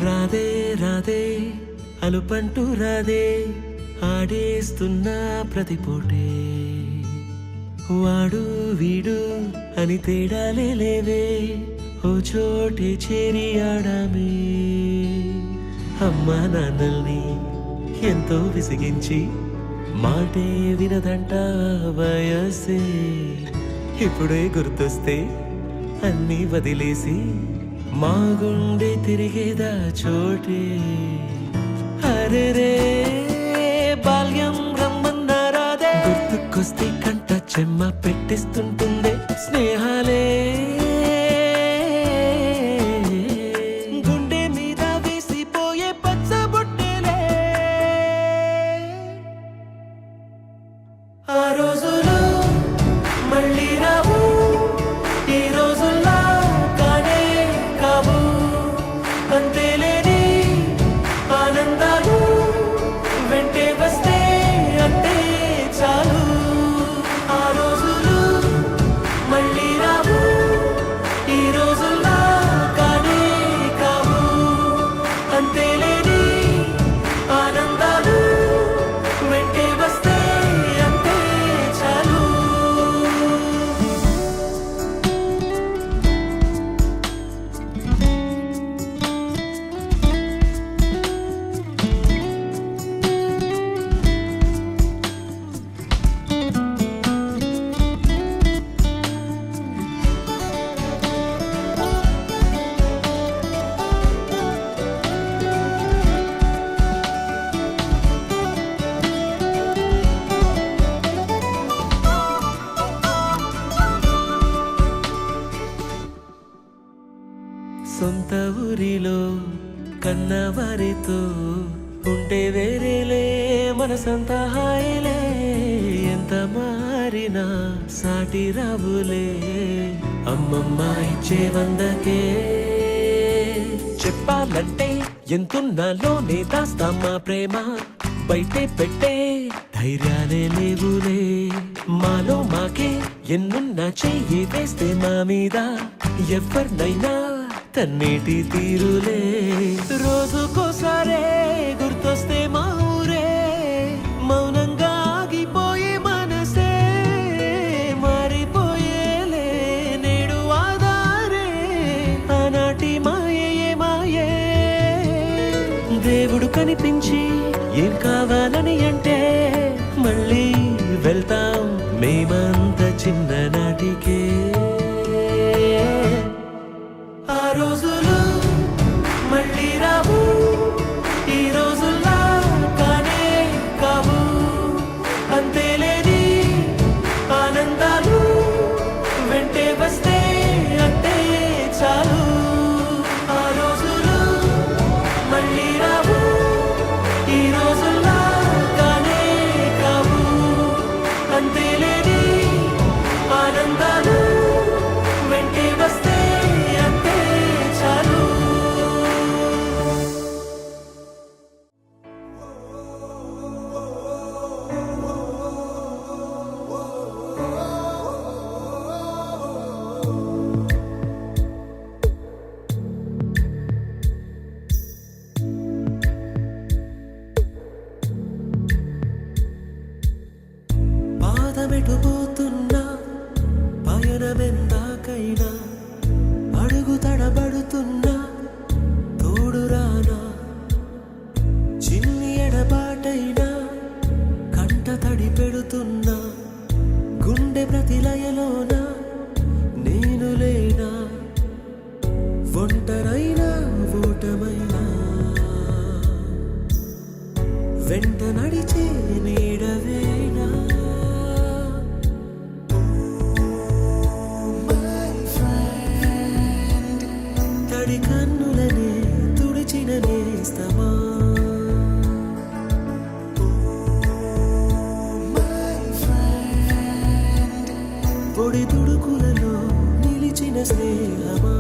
రాధే రాధే అలుపంటూ రాధే ఆడేస్తున్నా ప్రతిపోటే వాడు వీడు అని తేడాలే లేవే ఓ చోటే చేరి ఆడామే అమ్మా నాన్నల్ని ఎంతో విసిగించి మాటే వినదంట వయసే ఇప్పుడే గుర్తొస్తే అన్నీ వదిలేసి మా గుండె తిరిగేదా చోటే అరే రే బాల్యం రమ్మన్నారాదే గుర్తుకొస్తే కంట చెమ్మ పెట్టిస్తుంటుందే స్నేహాలే గుండె మీద వేసిపోయే పచ్చబొట్టెలే ఆ రోజులు మళ్ళీ రావు ఈ రోజుల్లో అంతేలేని ఆనందాలు వెంటే వస్తే అంటే చాలు ఆ రోజులు మళ్ళీ రావు ఈ రోజుల్లా కానే కావు అంతేలేని ఆనందాలు వెంటే వస్తే అంటే చాలు సొంత ఊరిలో కన్నవారితో ఉంటే వేరేలే మనసంతా హాయిలే ఎంత మారినా సాటి రావులే అమ్మమ్మ ఇచ్చే వందకే చెప్పాలంటే ఎంతున్నాలోనే దాస్తామా ప్రేమ బయటే పెట్టే ధైర్యాలే లేవులే మాలో మాకే ఎన్నున్నా చెయ్యి వేస్తే మా మీద ఎవరినైనా తన్నేటి తీరులే రోజుకోసారే గుర్తొస్తే మా ఊరే మౌనంగా ఆగిపోయే మనసే మారిపోయేలే నేడు ఆధారే ఆనాటి మాయే మాయే దేవుడు కనిపించి ఏం కావాలని అంటే మళ్ళీ వెళ్తాం మేమంత చిన్ననాటికే ఆ రోజులు మళ్ళీ రావు ఈ రోజుల్లా కానే కావు అంతేలేని ఆనందాలు వెంటే వస్తే అంటే చాలు ఆ రోజులు మళ్ళీ రావు ఈ రోజుల్లా కానే కావు అంతేలేని ఒడిదుడుకులలో నిలిచిన స్నేహమా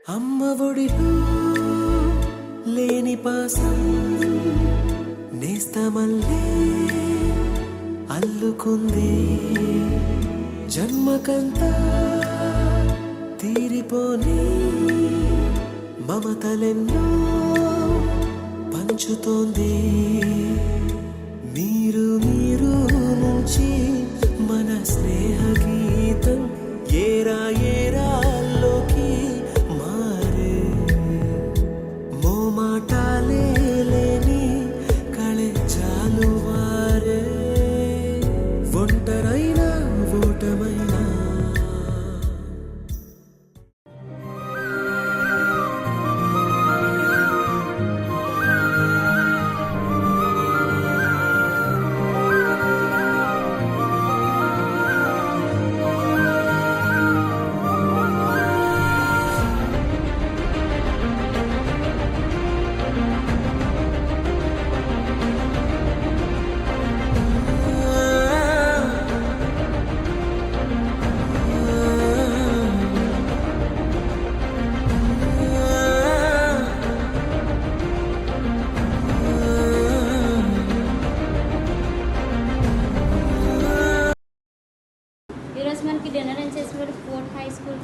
అమ్మ ఒడిలో లేని పాసం నేస్తమల్లే అల్లుకుంది జన్మకంతా తీరిపోని మమతలెన్నో పంచుతోంది మీరు మీరు నుంచి మన స్నేహ గీతం ఏరా ఏరాల్లోకి మారే మోమాటాలే లేని కళే జాలువారే ఒంటరైనా ఓటమైనా ఈరోజు మనకి డిన్నర్ ఏం చేసేవారు fourth high school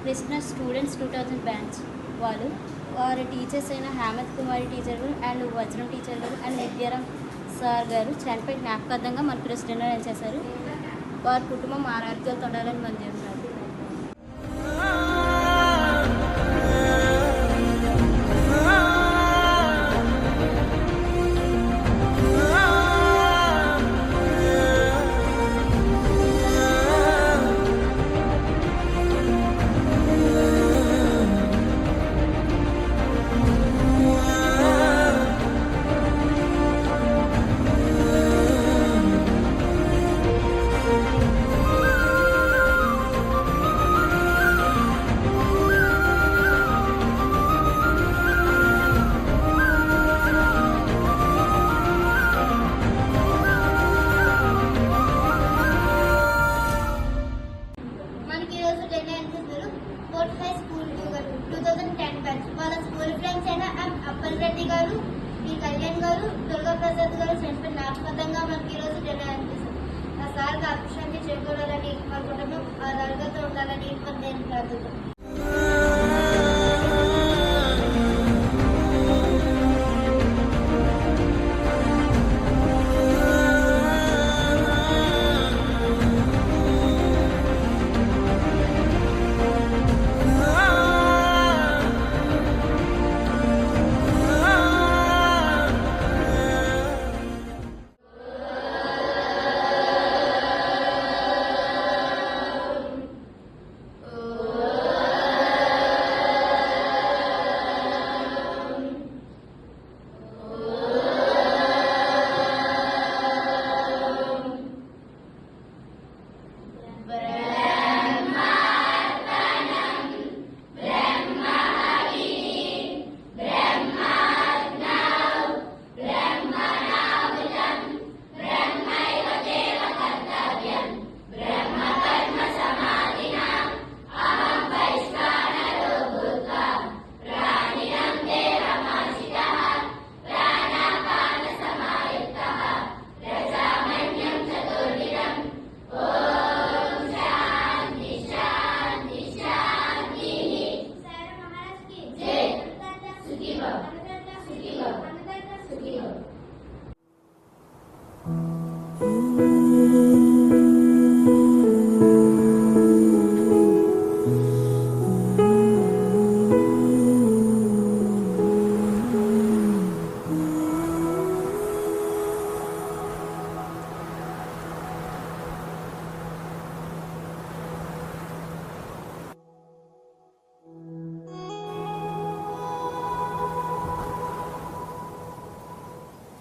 Krishna students 2000 batch వాళ్ళు వారి టీచర్స్ అయిన హేమంత్ కుమారి టీచర్ గారు అండ్ వజ్రం టీచర్ గారు అండ్ విద్యారాం సార్ గారు చనిపోయి జ్ఞాపకార్థంగా మనకి ఈరోజు డిన్నర్ ఏం చేశారు. వారి కుటుంబం ఆరోగ్యాలు తొడాలని మంది ఉన్నారు. మనకి ఈరోజు డిన్నర్ చేశారు ఫోర్త్ హై స్కూల్ 2010 బ్యాచ్ వాళ్ళ స్కూల్ ఫ్రెండ్స్ అయిన అప్పల్ రెడ్డి గారు, ఈ కళ్యాణ్ గారు, దుర్గా ప్రసాద్ గారు చనిపోయిన జ్ఞాపకార్థంగా మనకి ఈరోజు డిన్నర్ చేశారు. ఆ సార్ ఆత్మశాంతి చేకూరాలని, మా కుటుంబం ఆరోగ్యంతో ఉండాలని నేను ప్రార్థిస్తున్నాను.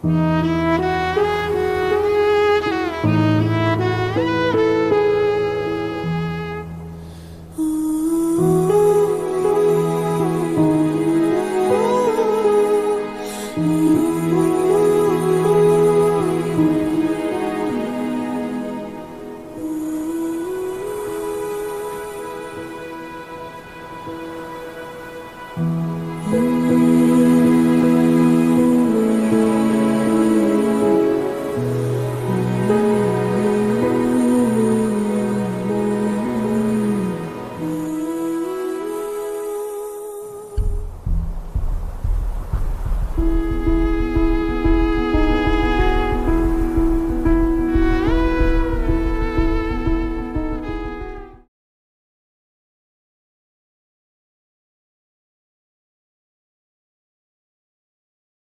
Thank you.